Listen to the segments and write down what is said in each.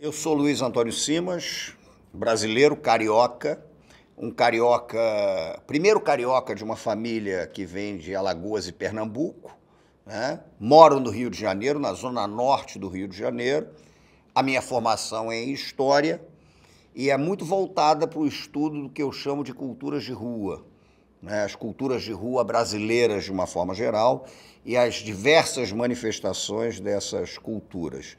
Eu sou Luiz Antônio Simas, brasileiro, carioca, primeiro carioca de uma família que vem de Alagoas e Pernambuco, né? Moro no Rio de Janeiro, na zona norte do Rio de Janeiro. A minha formação é em História e é muito voltada para o estudo do que eu chamo de culturas de rua, né? As culturas de rua brasileiras de uma forma geral e as diversas manifestações dessas culturas.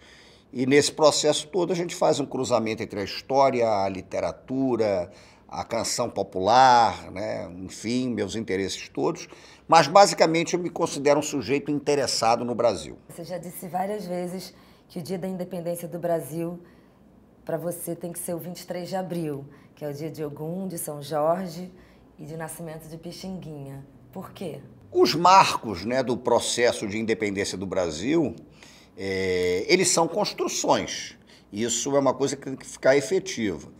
E nesse processo todo a gente faz um cruzamento entre a história, a literatura, a canção popular, né? Enfim, meus interesses todos, mas basicamente eu me considero um sujeito interessado no Brasil. Você já disse várias vezes que o dia da independência do Brasil, para você, tem que ser o 23 de abril, que é o dia de Ogum, de São Jorge e de nascimento de Pixinguinha. Por quê? Os marcos, né, do processo de independência do Brasil, eles são construções. Isso é uma coisa que tem que ficar efetiva.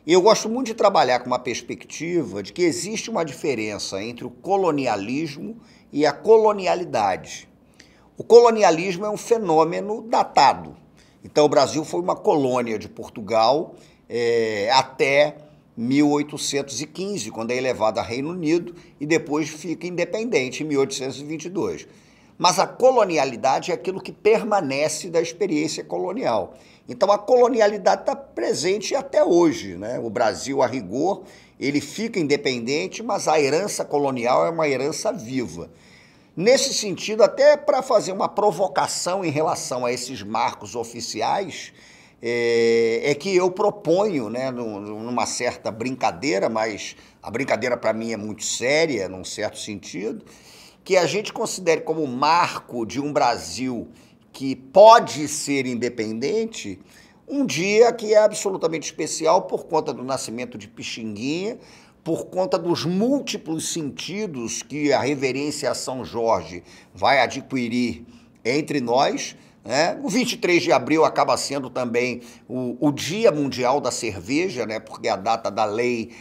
E eu gosto muito de trabalhar com uma perspectiva de que existe uma diferença entre o colonialismo e a colonialidade. O colonialismo é um fenômeno datado. Então, o Brasil foi uma colônia de Portugal até 1815, quando é elevado a Reino Unido, e depois fica independente em 1822. Mas a colonialidade é aquilo que permanece da experiência colonial. Então, a colonialidade está presente até hoje, né? O Brasil, a rigor, ele fica independente, mas a herança colonial é uma herança viva. Nesse sentido, até para fazer uma provocação em relação a esses marcos oficiais, é que eu proponho, né, numa certa brincadeira, mas a brincadeira para mim é muito séria, num certo sentido, que a gente considere como marco de um Brasil que pode ser independente um dia que é absolutamente especial por conta do nascimento de Pixinguinha, por conta dos múltiplos sentidos que a reverência a São Jorge vai adquirir entre nós, né? O 23 de abril acaba sendo também o Dia Mundial da Cerveja, né? Porque é a data da lei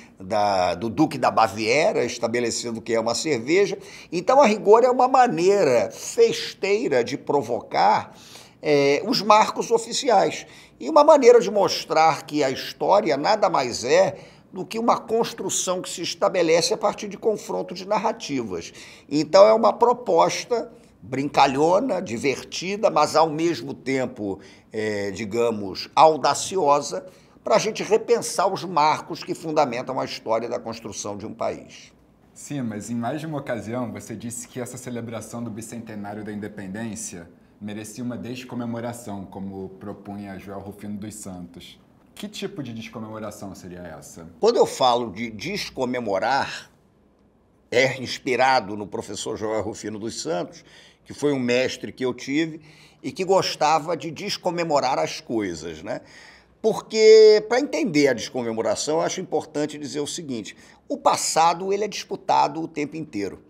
do Duque da Baviera, estabelecendo o que é uma cerveja. Então, a rigor, é uma maneira festeira de provocar os marcos oficiais. E uma maneira de mostrar que a história nada mais é do que uma construção que se estabelece a partir de confronto de narrativas. Então, é uma proposta brincalhona, divertida, mas ao mesmo tempo, digamos, audaciosa, para a gente repensar os marcos que fundamentam a história da construção de um país. Sim, mas em mais de uma ocasião você disse que essa celebração do bicentenário da independência merecia uma descomemoração, como propunha Joel Rufino dos Santos. Que tipo de descomemoração seria essa? Quando eu falo de descomemorar, é inspirado no professor Joel Rufino dos Santos, que foi um mestre que eu tive e que gostava de descomemorar as coisas, né? Porque, para entender a descomemoração, eu acho importante dizer o seguinte: o passado ele é disputado o tempo inteiro.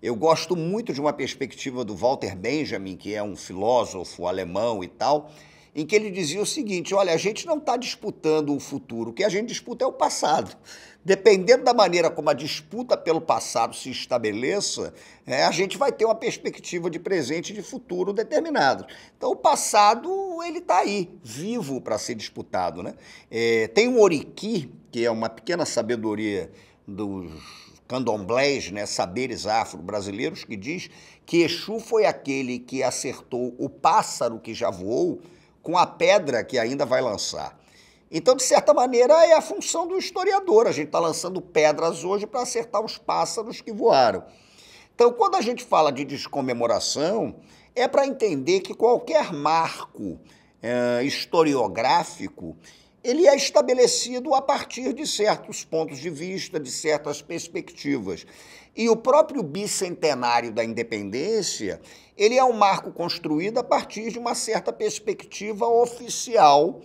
Eu gosto muito de uma perspectiva do Walter Benjamin, que é um filósofo alemão e tal, em que ele dizia o seguinte: olha, a gente não está disputando o futuro, o que a gente disputa é o passado. Dependendo da maneira como a disputa pelo passado se estabeleça, a gente vai ter uma perspectiva de presente e de futuro determinado. Então, o passado ele está aí, vivo para ser disputado, né? Tem um oriqui, que é uma pequena sabedoria dos candomblés, né, saberes afro-brasileiros, que diz que Exu foi aquele que acertou o pássaro que já voou com a pedra que ainda vai lançar. Então, de certa maneira, é a função do historiador. A gente está lançando pedras hoje para acertar os pássaros que voaram. Então, quando a gente fala de descomemoração, é para entender que qualquer marco historiográfico ele é estabelecido a partir de certos pontos de vista, de certas perspectivas. E o próprio bicentenário da independência, ele é um marco construído a partir de uma certa perspectiva oficial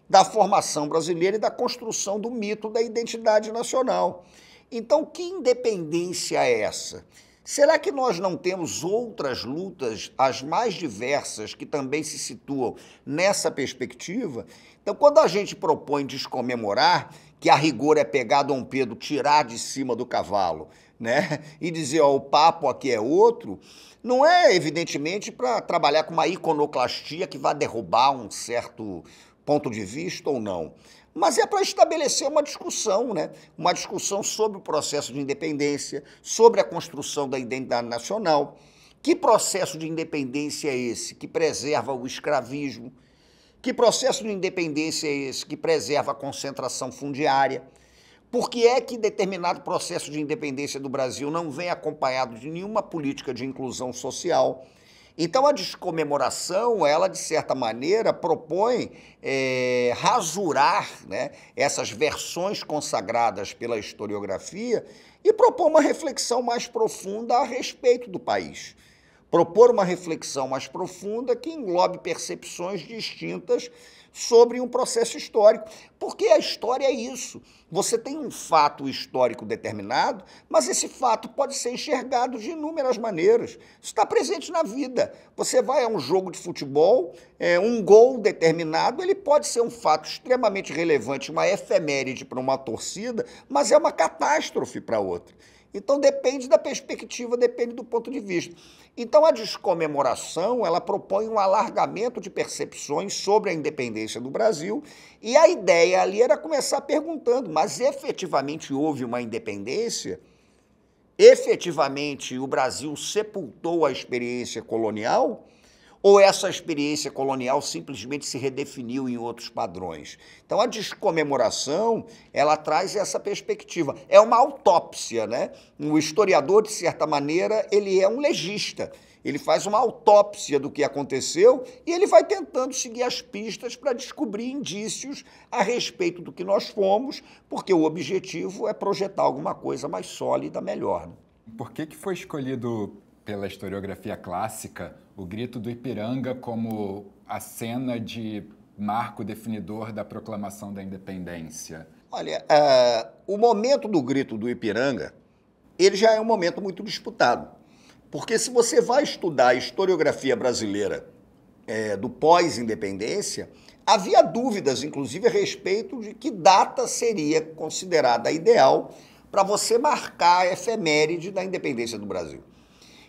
da formação brasileira e da construção do mito da identidade nacional. Então, que independência é essa? Será que nós não temos outras lutas, as mais diversas, que também se situam nessa perspectiva? Então, quando a gente propõe descomemorar, que a rigor é pegar Dom Pedro, tirar de cima do cavalo, né, e dizer, ó, o papo aqui é outro, não é, evidentemente, para trabalhar com uma iconoclastia que vai derrubar um certo ponto de vista ou não, mas é para estabelecer uma discussão, né? Uma discussão sobre o processo de independência, sobre a construção da identidade nacional. Que processo de independência é esse que preserva o escravismo? Que processo de independência é esse que preserva a concentração fundiária? Por que é que determinado processo de independência do Brasil não vem acompanhado de nenhuma política de inclusão social? Então, a descomemoração, ela, de certa maneira, propõe rasurar, né, essas versões consagradas pela historiografia e propor uma reflexão mais profunda a respeito do país. Propor uma reflexão mais profunda que englobe percepções distintas sobre um processo histórico, porque a história é isso. Você tem um fato histórico determinado, mas esse fato pode ser enxergado de inúmeras maneiras. Isso está presente na vida. Você vai a um jogo de futebol, um gol determinado, ele pode ser um fato extremamente relevante, uma efeméride para uma torcida, mas é uma catástrofe para outra. Então, depende da perspectiva, depende do ponto de vista. Então, a descomemoração, ela propõe um alargamento de percepções sobre a independência do Brasil, e a ideia ali era começar perguntando, mas efetivamente houve uma independência? Efetivamente o Brasil sepultou a experiência colonial? Ou essa experiência colonial simplesmente se redefiniu em outros padrões? Então, a descomemoração, ela traz essa perspectiva. É uma autópsia, né? O historiador, de certa maneira, ele é um legista. Ele faz uma autópsia do que aconteceu e ele vai tentando seguir as pistas para descobrir indícios a respeito do que nós fomos, porque o objetivo é projetar alguma coisa mais sólida, melhor. Né? Por que foi escolhido pela historiografia clássica o Grito do Ipiranga como a cena de marco definidor da proclamação da independência? Olha, o momento do Grito do Ipiranga, ele já é um momento muito disputado, porque se você vai estudar a historiografia brasileira do pós-independência, havia dúvidas, inclusive, a respeito de que data seria considerada ideal para você marcar a efeméride da independência do Brasil.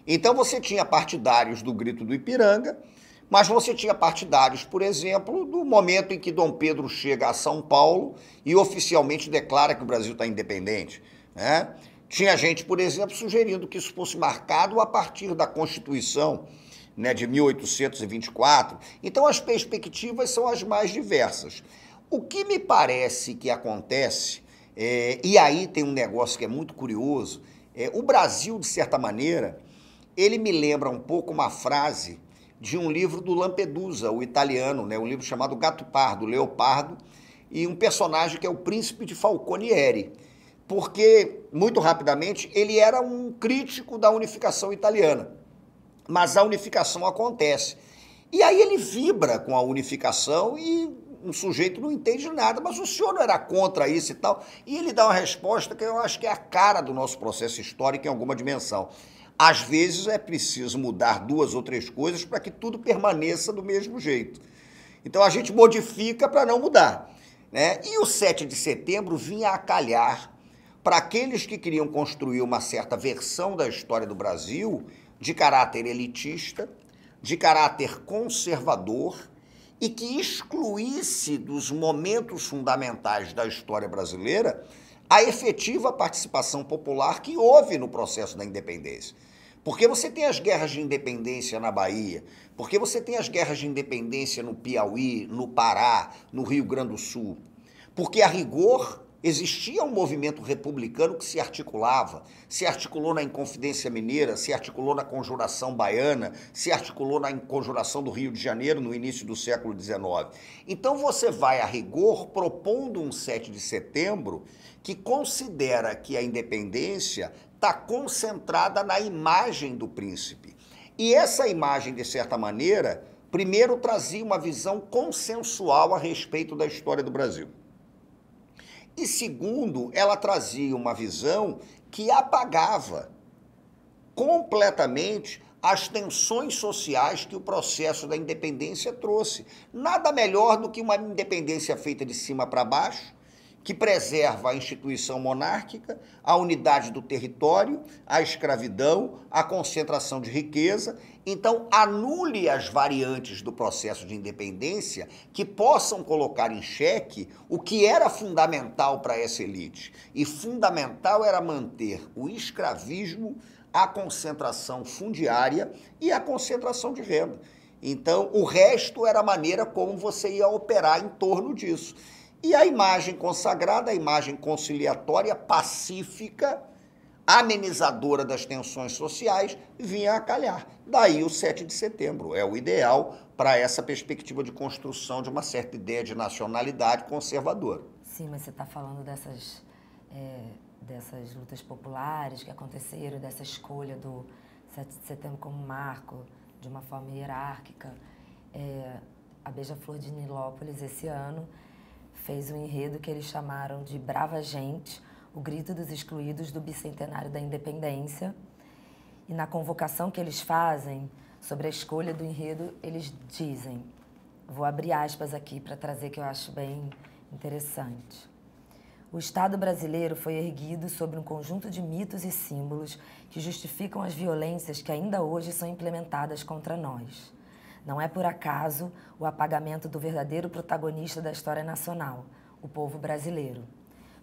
Então, você tinha partidários do Grito do Ipiranga, mas você tinha partidários, por exemplo, do momento em que Dom Pedro chega a São Paulo e oficialmente declara que o Brasil está independente, né? Tinha gente, por exemplo, sugerindo que isso fosse marcado a partir da Constituição, né, de 1824. Então, as perspectivas são as mais diversas. O que me parece que acontece, e aí tem um negócio que é muito curioso, o Brasil, de certa maneira, ele me lembra um pouco uma frase de um livro do Lampedusa, o italiano, né? Um livro chamado Gato Pardo, Leopardo, e um personagem que é o Príncipe de Falconieri, porque, muito rapidamente, ele era um crítico da unificação italiana, mas a unificação acontece. E aí ele vibra com a unificação e um sujeito não entende nada, mas o senhor não era contra isso e tal, e ele dá uma resposta que eu acho que é a cara do nosso processo histórico em alguma dimensão. Às vezes é preciso mudar 2 ou 3 coisas para que tudo permaneça do mesmo jeito. Então a gente modifica para não mudar, né? E o 7 de setembro vinha a calhar para aqueles que queriam construir uma certa versão da história do Brasil de caráter elitista, de caráter conservador e que excluísse dos momentos fundamentais da história brasileira a efetiva participação popular que houve no processo da independência. Porque você tem as guerras de independência na Bahia, porque você tem as guerras de independência no Piauí, no Pará, no Rio Grande do Sul. Porque, a rigor, existia um movimento republicano que se articulou na Inconfidência Mineira, se articulou na Conjuração Baiana, se articulou na Conjuração do Rio de Janeiro no início do século XIX. Então você vai, a rigor, propondo um 7 de setembro que considera que a independência está concentrada na imagem do príncipe. E essa imagem, de certa maneira, primeiro trazia uma visão consensual a respeito da história do Brasil. E segundo, ela trazia uma visão que apagava completamente as tensões sociais que o processo da independência trouxe. Nada melhor do que uma independência feita de cima para baixo, que preserva a instituição monárquica, a unidade do território, a escravidão, a concentração de riqueza. Então, anule as variantes do processo de independência que possam colocar em xeque o que era fundamental para essa elite. E fundamental era manter o escravismo, a concentração fundiária e a concentração de renda. Então, o resto era a maneira como você ia operar em torno disso. E a imagem consagrada, a imagem conciliatória, pacífica, amenizadora das tensões sociais, vinha a calhar. Daí o 7 de setembro. É o ideal para essa perspectiva de construção de uma certa ideia de nacionalidade conservadora. Sim, mas você está falando dessas lutas populares que aconteceram, dessa escolha do 7 de setembro como marco, de uma forma hierárquica. A Beija-Flor de Nilópolis, esse ano, fez um enredo que eles chamaram de Brava Gente, o grito dos excluídos do bicentenário da independência. E na convocação que eles fazem sobre a escolha do enredo, eles dizem, vou abrir aspas aqui para trazer que eu acho bem interessante. O Estado brasileiro foi erguido sobre um conjunto de mitos e símbolos que justificam as violências que ainda hoje são implementadas contra nós. Não é por acaso o apagamento do verdadeiro protagonista da história nacional, o povo brasileiro.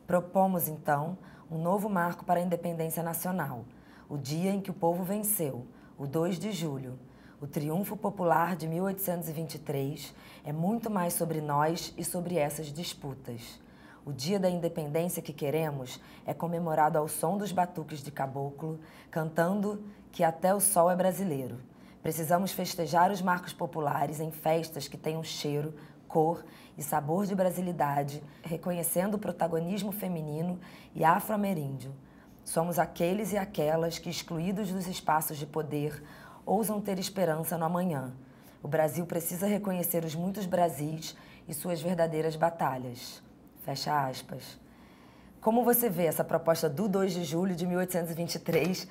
Propomos, então, um novo marco para a independência nacional, o dia em que o povo venceu, o 2 de julho. O triunfo popular de 1823 é muito mais sobre nós e sobre essas disputas. O dia da independência que queremos é comemorado ao som dos batuques de caboclo, cantando que até o sol é brasileiro. Precisamos festejar os marcos populares em festas que tenham cheiro, cor e sabor de brasilidade, reconhecendo o protagonismo feminino e afro-ameríndio. Somos aqueles e aquelas que, excluídos dos espaços de poder, ousam ter esperança no amanhã. O Brasil precisa reconhecer os muitos Brasis e suas verdadeiras batalhas. Fecha aspas. Como você vê essa proposta do 2 de julho de 1823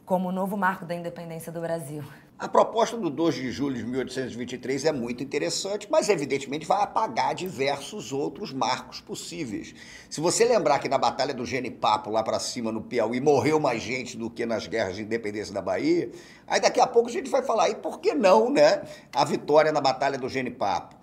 como o novo marco da independência do Brasil? A proposta do 2 de julho de 1823 é muito interessante, mas evidentemente vai apagar diversos outros marcos possíveis. Se você lembrar que na Batalha do Genipapo, lá para cima no Piauí, morreu mais gente do que nas guerras de independência da Bahia, aí daqui a pouco a gente vai falar, e por que não, né? A vitória na Batalha do Genipapo.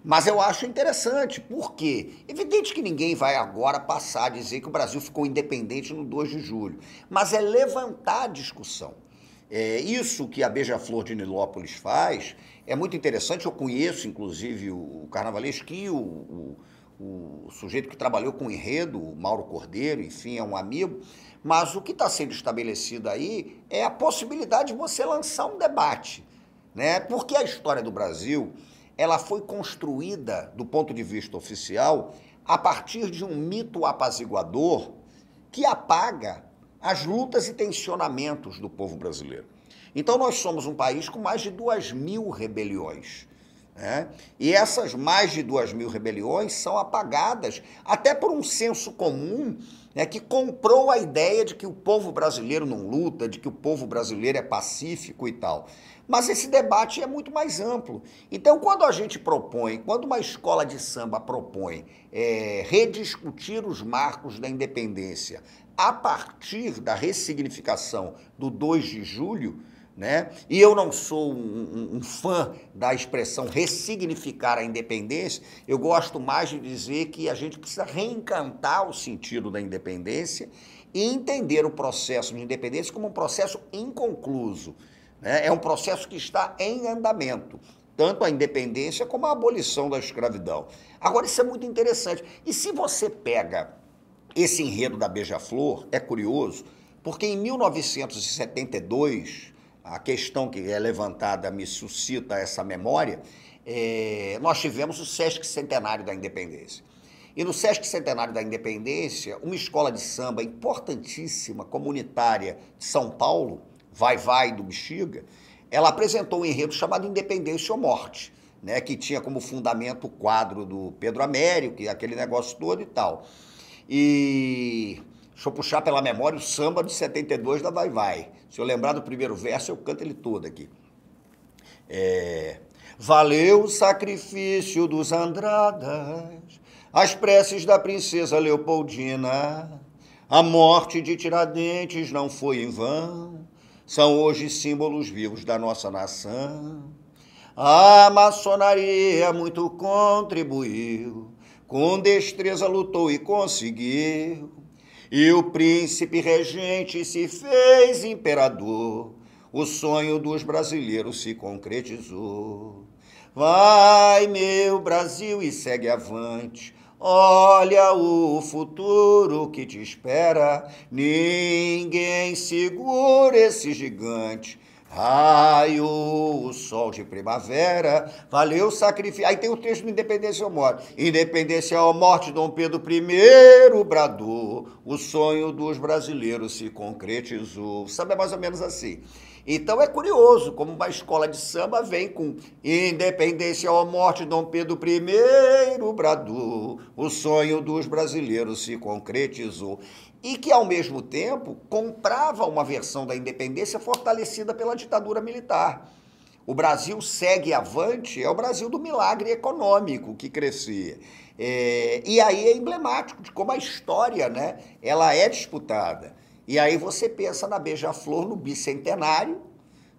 Mas eu acho interessante, por quê? Evidente que ninguém vai agora passar a dizer que o Brasil ficou independente no 2 de julho, mas é levantar a discussão. Isso que a Beija-Flor de Nilópolis faz é muito interessante. Eu conheço, inclusive, o carnavalesco, o sujeito que trabalhou com o enredo, o Mauro Cordeiro, enfim, é um amigo. Mas o que está sendo estabelecido aí é a possibilidade de você lançar um debate, né? Porque a história do Brasil, ela foi construída, do ponto de vista oficial, a partir de um mito apaziguador que apaga as lutas e tensionamentos do povo brasileiro. Então, nós somos um país com mais de 2.000 rebeliões, né? E essas mais de 2.000 rebeliões são apagadas até por um senso comum, né, que comprou a ideia de que o povo brasileiro não luta, de que o povo brasileiro é pacífico e tal. Mas esse debate é muito mais amplo. Então, quando a gente propõe, quando uma escola de samba propõe rediscutir os marcos da independência a partir da ressignificação do 2 de julho, né? E eu não sou um fã da expressão ressignificar a independência, eu gosto mais de dizer que a gente precisa reencantar o sentido da independência e entender o processo de independência como um processo inconcluso, né? É um processo que está em andamento, tanto a independência como a abolição da escravidão. Agora, isso é muito interessante. E se você pega esse enredo da Beija-Flor, é curioso, porque em 1972, a questão que é levantada me suscita essa memória, nós tivemos o Sesc Centenário da Independência. E no Sesc Centenário da Independência, uma escola de samba importantíssima, comunitária de São Paulo, Vai do Bexiga, ela apresentou um enredo chamado Independência ou Morte, né, que tinha como fundamento o quadro do Pedro Américo, que é aquele negócio todo e tal. E deixa eu puxar pela memória o samba de 72 da Vai. Se eu lembrar do primeiro verso, eu canto ele todo aqui. Valeu o sacrifício dos Andradas, as preces da princesa Leopoldina, a morte de Tiradentes não foi em vão, são hoje símbolos vivos da nossa nação. A maçonaria muito contribuiu, com destreza lutou e conseguiu, e o príncipe regente se fez imperador, o sonho dos brasileiros se concretizou. Vai, meu Brasil, e segue avante, olha o futuro que te espera, ninguém segura esse gigante, raio o sol de primavera, valeu o sacrifício. Aí tem o texto do Independência ou Morte. Independência ou Morte, Dom Pedro I bradou, o sonho dos brasileiros se concretizou. Sabe, é mais ou menos assim. Então é curioso como uma escola de samba vem com independência ou morte, Dom Pedro I bradou, o sonho dos brasileiros se concretizou. E que, ao mesmo tempo, comprava uma versão da independência fortalecida pela ditadura militar. O Brasil segue avante, é o Brasil do milagre econômico que crescia. E aí é emblemático de como a história, né, ela é disputada. E aí você pensa na Beija-Flor, no bicentenário,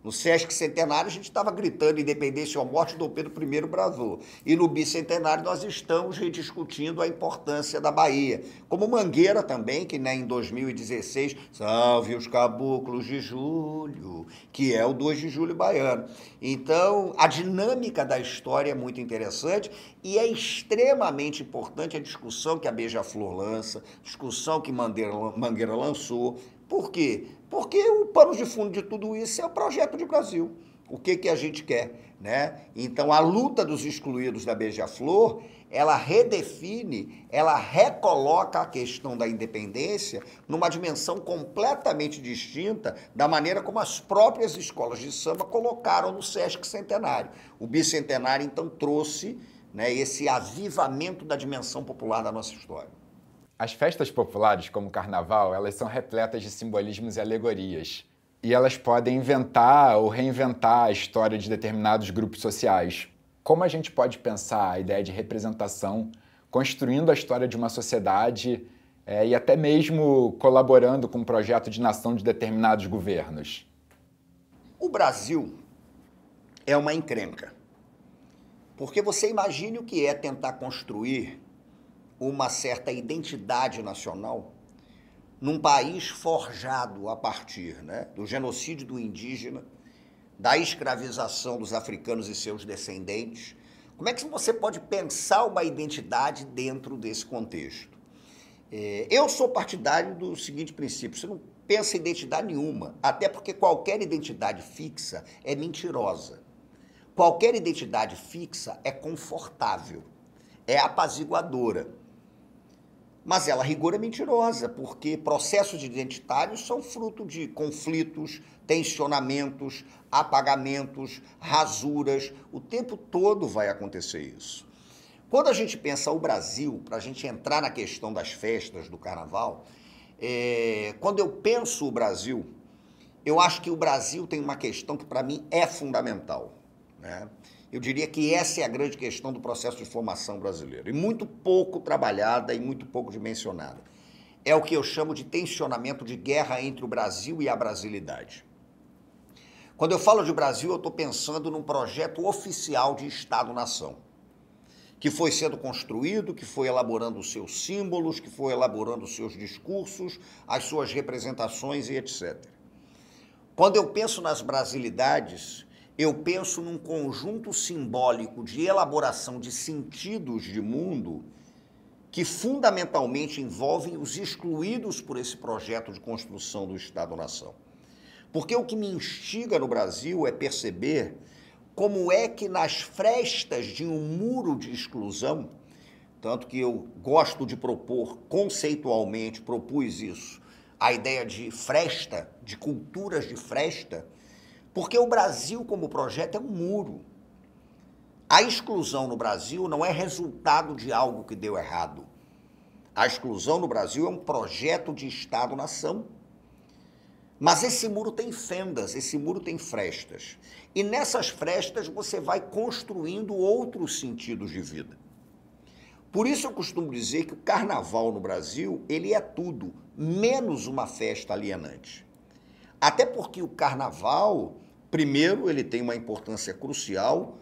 no Sesc Centenário a gente estava gritando independência ou morte, Dom Pedro I bradou. E no bicentenário nós estamos rediscutindo a importância da Bahia. Como Mangueira também, que né, em 2016, salve os caboclos de julho, que é o 2 de julho baiano. Então, a dinâmica da história é muito interessante e é extremamente importante a discussão que a Beija-Flor lança, discussão que Mangueira lançou. Por quê? Porque o pano de fundo de tudo isso é o projeto de Brasil. O que a gente quer, né? Então, a luta dos excluídos da Beija-Flor, ela redefine, ela recoloca a questão da independência numa dimensão completamente distinta da maneira como as próprias escolas de samba colocaram no Sesc Centenário. O bicentenário, então, trouxe, né, esse avivamento da dimensão popular da nossa história. As festas populares, como o Carnaval, elas são repletas de simbolismos e alegorias. E elas podem inventar ou reinventar a história de determinados grupos sociais. Como a gente pode pensar a ideia de representação construindo a história de uma sociedade e até mesmo colaborando com o projeto de nação de determinados governos? O Brasil é uma encrenca. Porque você imagine o que é tentar construir uma certa identidade nacional num país forjado a partir, né, do genocídio do indígena, da escravização dos africanos e seus descendentes. Como é que você pode pensar uma identidade dentro desse contexto? Eu sou partidário do seguinte princípio: você não pensa em identidade nenhuma, até porque qualquer identidade fixa é mentirosa. Qualquer identidade fixa é confortável, é apaziguadora. Mas ela, a rigor, é mentirosa, porque processos identitários são fruto de conflitos, tensionamentos, apagamentos, rasuras. O tempo todo vai acontecer isso. Quando a gente pensa o Brasil, para a gente entrar na questão das festas do Carnaval, quando eu penso o Brasil, eu acho que o Brasil tem uma questão que, para mim, é fundamental, né? Eu diria que essa é a grande questão do processo de formação brasileiro, e muito pouco trabalhada e muito pouco dimensionada. É o que eu chamo de tensionamento de guerra entre o Brasil e a brasilidade. Quando eu falo de Brasil, eu estou pensando num projeto oficial de Estado-nação, que foi sendo construído, que foi elaborando os seus símbolos, que foi elaborando os seus discursos, as suas representações e etc. Quando eu penso nas brasilidades, eu penso num conjunto simbólico de elaboração de sentidos de mundo que fundamentalmente envolvem os excluídos por esse projeto de construção do Estado-nação. Porque o que me instiga no Brasil é perceber como é que nas frestas de um muro de exclusão, tanto que eu gosto de propor, conceitualmente propus isso, a ideia de fresta, de culturas de fresta, porque o Brasil como projeto é um muro. A exclusão no Brasil não é resultado de algo que deu errado. A exclusão no Brasil é um projeto de Estado-nação. Mas esse muro tem fendas, esse muro tem frestas. E nessas frestas você vai construindo outros sentidos de vida. Por isso eu costumo dizer que o carnaval no Brasil, ele é tudo, menos uma festa alienante. Até porque o carnaval, primeiro, ele tem uma importância crucial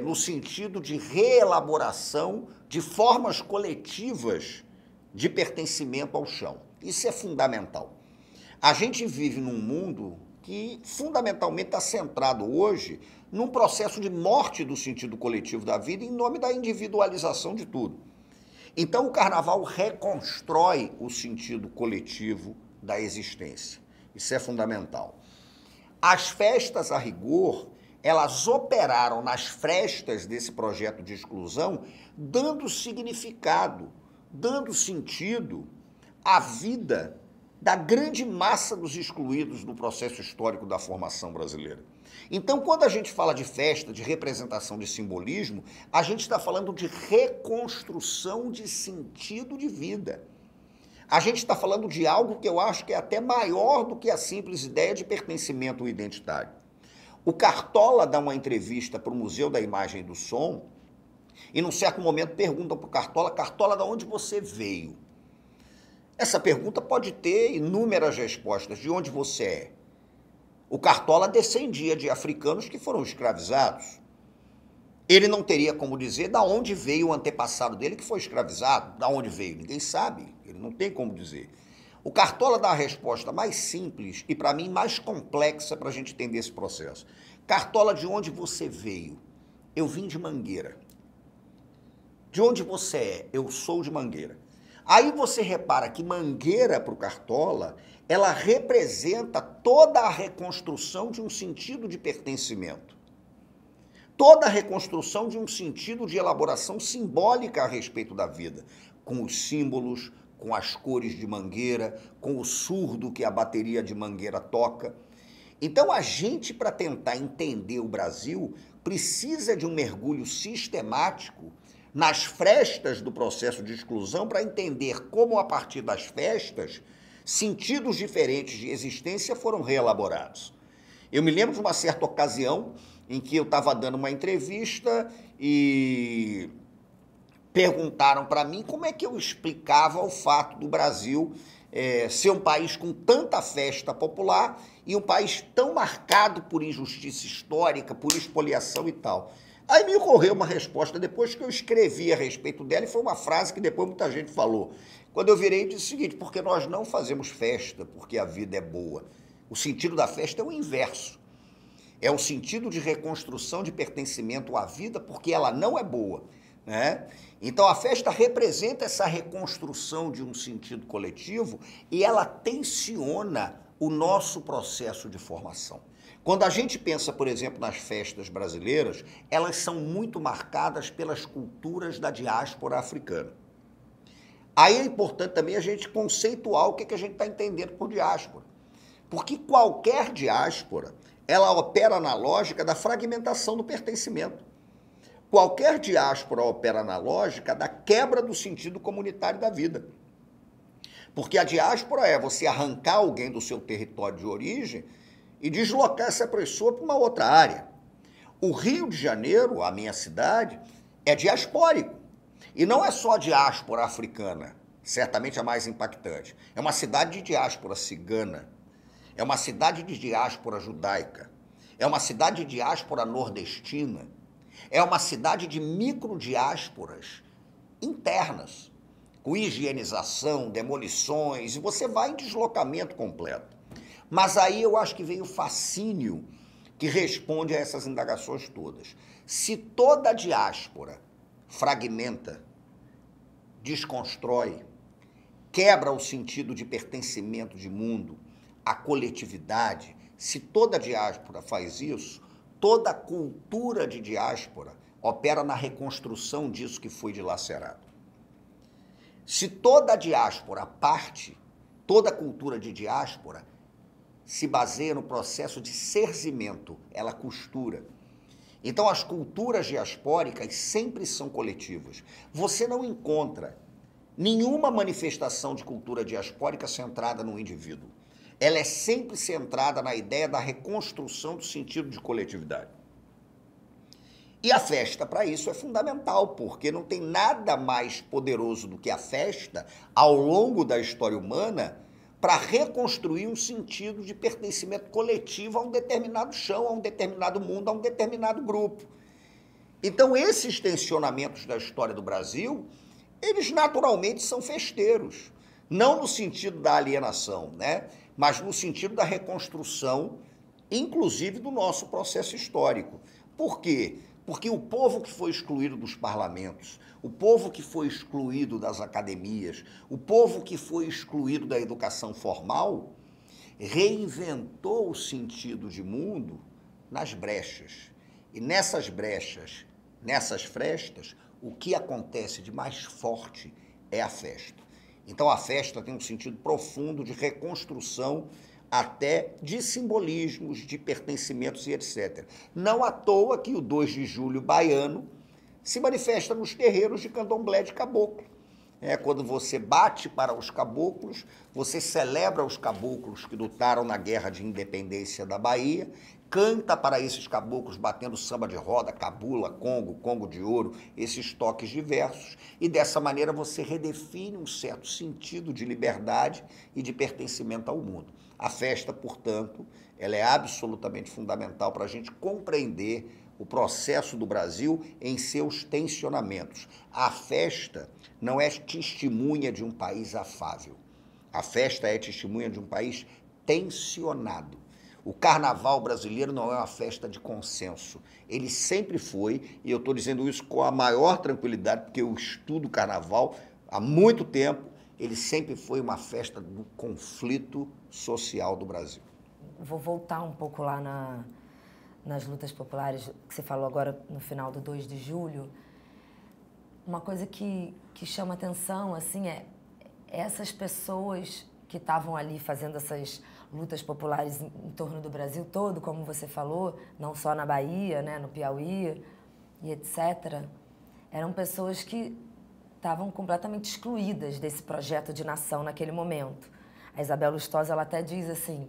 no sentido de reelaboração de formas coletivas de pertencimento ao chão. Isso é fundamental. A gente vive num mundo que fundamentalmente está centrado hoje num processo de morte do sentido coletivo da vida em nome da individualização de tudo. Então o carnaval reconstrói o sentido coletivo da existência. Isso é fundamental. As festas, a rigor, elas operaram nas frestas desse projeto de exclusão, dando significado, dando sentido à vida da grande massa dos excluídos no processo histórico da formação brasileira. Então, quando a gente fala de festa, de representação, de simbolismo, a gente está falando de reconstrução de sentido de vida. A gente está falando de algo que eu acho que é até maior do que a simples ideia de pertencimento identitário. O Cartola dá uma entrevista para o Museu da Imagem e do Som e, num certo momento, perguntam para o Cartola, Cartola, de onde você veio? Essa pergunta pode ter inúmeras respostas. De onde você é? O Cartola descendia de africanos que foram escravizados. Ele não teria como dizer de onde veio o antepassado dele que foi escravizado. De onde veio? Ninguém sabe. Ele não tem como dizer. O Cartola dá a resposta mais simples e, para mim, mais complexa para a gente entender esse processo. Cartola, de onde você veio? Eu vim de Mangueira. De onde você é? Eu sou de Mangueira. Aí você repara que Mangueira, para o Cartola, ela representa toda a reconstrução de um sentido de pertencimento. Toda a reconstrução de um sentido de elaboração simbólica a respeito da vida, com os símbolos, com as cores de Mangueira, com o surdo que a bateria de Mangueira toca. Então a gente, para tentar entender o Brasil, precisa de um mergulho sistemático nas frestas do processo de exclusão para entender como, a partir das festas, sentidos diferentes de existência foram reelaborados. Eu me lembro de uma certa ocasião em que eu estava dando uma entrevista e perguntaram para mim como é que eu explicava o fato do Brasil ser um país com tanta festa popular e um país tão marcado por injustiça histórica, por expoliação e tal. Aí me ocorreu uma resposta depois que eu escrevi a respeito dela e foi uma frase que depois muita gente falou. Quando eu virei e disse o seguinte, porque nós não fazemos festa porque a vida é boa. O sentido da festa é o inverso. É o sentido de reconstrução de pertencimento à vida porque ela não é boa, né? Então a festa representa essa reconstrução de um sentido coletivo e ela tensiona o nosso processo de formação. Quando a gente pensa, por exemplo, nas festas brasileiras, elas são muito marcadas pelas culturas da diáspora africana. Aí é importante também a gente conceituar o que a gente está entendendo por diáspora. Porque qualquer diáspora, ela opera na lógica da fragmentação do pertencimento. Qualquer diáspora opera na lógica da quebra do sentido comunitário da vida. Porque a diáspora é você arrancar alguém do seu território de origem e deslocar essa pessoa para uma outra área. O Rio de Janeiro, a minha cidade, é diaspórico. E não é só diáspora africana, certamente a mais impactante. É uma cidade de diáspora cigana. É uma cidade de diáspora judaica. É uma cidade de diáspora nordestina. É uma cidade de microdiásporas internas, com higienização, demolições, e você vai em deslocamento completo. Mas aí eu acho que veio o fascínio que responde a essas indagações todas. Se toda a diáspora fragmenta, desconstrói, quebra o sentido de pertencimento de mundo, a coletividade, se toda a diáspora faz isso, toda a cultura de diáspora opera na reconstrução disso que foi dilacerado. Se toda a diáspora parte, toda a cultura de diáspora se baseia no processo de serzimento, ela costura. Então as culturas diaspóricas sempre são coletivas. Você não encontra nenhuma manifestação de cultura diaspórica centrada no indivíduo. ela é sempre centrada na ideia da reconstrução do sentido de coletividade. E a festa, para isso, é fundamental, porque não tem nada mais poderoso do que a festa, ao longo da história humana, para reconstruir um sentido de pertencimento coletivo a um determinado chão, a um determinado mundo, a um determinado grupo. Então, esses tensionamentos da história do Brasil, eles naturalmente são festeiros. Não no sentido da alienação, né? Mas no sentido da reconstrução, inclusive do nosso processo histórico. Por quê? Porque o povo que foi excluído dos parlamentos, o povo que foi excluído das academias, o povo que foi excluído da educação formal, reinventou o sentido de mundo nas brechas. E nessas brechas, nessas frestas, o que acontece de mais forte é a festa. Então a festa tem um sentido profundo de reconstrução até de simbolismos, de pertencimentos e etc. Não à toa que o 2 de julho baiano se manifesta nos terreiros de candomblé de caboclo. Quando você bate para os caboclos, você celebra os caboclos que lutaram na Guerra de Independência da Bahia, canta para esses caboclos batendo samba de roda, cabula, congo, congo de ouro, esses toques diversos, e dessa maneira você redefine um certo sentido de liberdade e de pertencimento ao mundo. A festa, portanto, ela é absolutamente fundamental para a gente compreender o processo do Brasil em seus tensionamentos. A festa não é testemunha de um país afável. A festa é testemunha de um país tensionado. O carnaval brasileiro não é uma festa de consenso. Ele sempre foi, e eu estou dizendo isso com a maior tranquilidade, porque eu estudo carnaval há muito tempo, ele sempre foi uma festa do conflito social do Brasil. Vou voltar um pouco lá nas lutas populares que você falou agora no final do 2 de julho. Uma coisa que chama atenção assim, é essas pessoas que estavam ali fazendo essas lutas populares em torno do Brasil todo, como você falou, não só na Bahia, né, no Piauí e etc., eram pessoas que estavam completamente excluídas desse projeto de nação naquele momento. A Isabel Lustosa, ela até diz assim,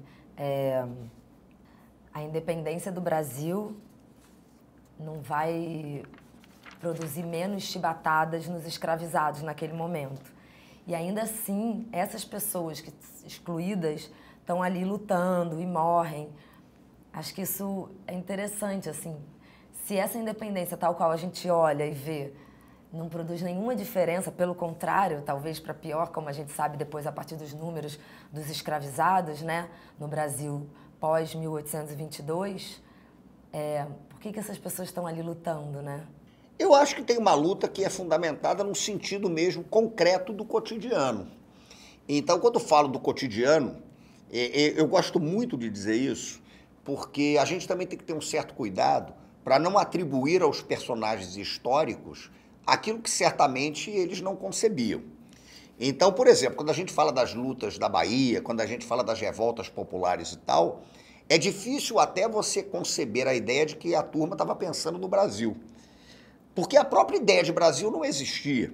a independência do Brasil não vai produzir menos chibatadas nos escravizados naquele momento. E ainda assim, essas pessoas excluídas estão ali lutando e morrem. Acho que isso é interessante, assim. Se essa independência tal qual a gente olha e vê não produz nenhuma diferença, pelo contrário, talvez para pior, como a gente sabe depois a partir dos números dos escravizados, né, no Brasil pós-1822, por que essas pessoas estão ali lutando, né? Eu acho que tem uma luta que é fundamentada no sentido mesmo concreto do cotidiano. Então, quando eu falo do cotidiano, eu gosto muito de dizer isso, porque a gente também tem que ter um certo cuidado para não atribuir aos personagens históricos aquilo que certamente eles não concebiam. Então, por exemplo, quando a gente fala das lutas da Bahia, quando a gente fala das revoltas populares e tal, é difícil até você conceber a ideia de que a turma estava pensando no Brasil. Porque a própria ideia de Brasil não existia.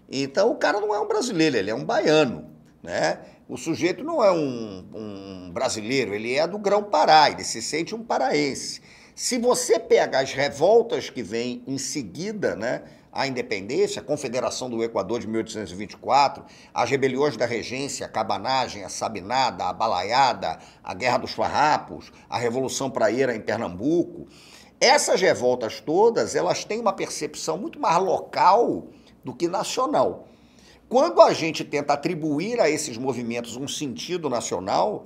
Então, o cara não é um brasileiro, ele é um baiano, né? O sujeito não é um brasileiro, ele é do Grão-Pará, ele se sente um paraense. Se você pega as revoltas que vêm em seguida, né, à independência, a Confederação do Equador de 1824, as rebeliões da Regência, a Cabanagem, a Sabinada, a Balaiada, a Guerra dos Farrapos, a Revolução Praieira em Pernambuco, essas revoltas todas, elas têm uma percepção muito mais local do que nacional. Quando a gente tenta atribuir a esses movimentos um sentido nacional,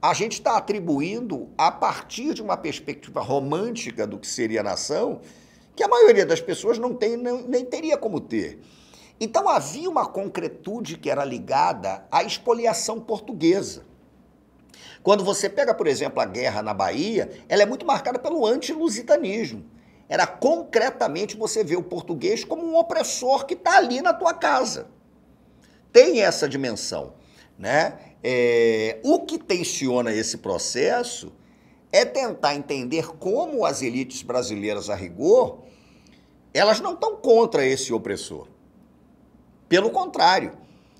a gente está atribuindo a partir de uma perspectiva romântica do que seria a nação, que a maioria das pessoas não tem, nem teria como ter. Então havia uma concretude que era ligada à expoliação portuguesa. Quando você pega, por exemplo, a guerra na Bahia, ela é muito marcada pelo anti-lusitanismo. Era concretamente você ver o português como um opressor que está ali na tua casa. Tem essa dimensão, né? O que tensiona esse processo é tentar entender como as elites brasileiras, a rigor, elas não estão contra esse opressor. Pelo contrário,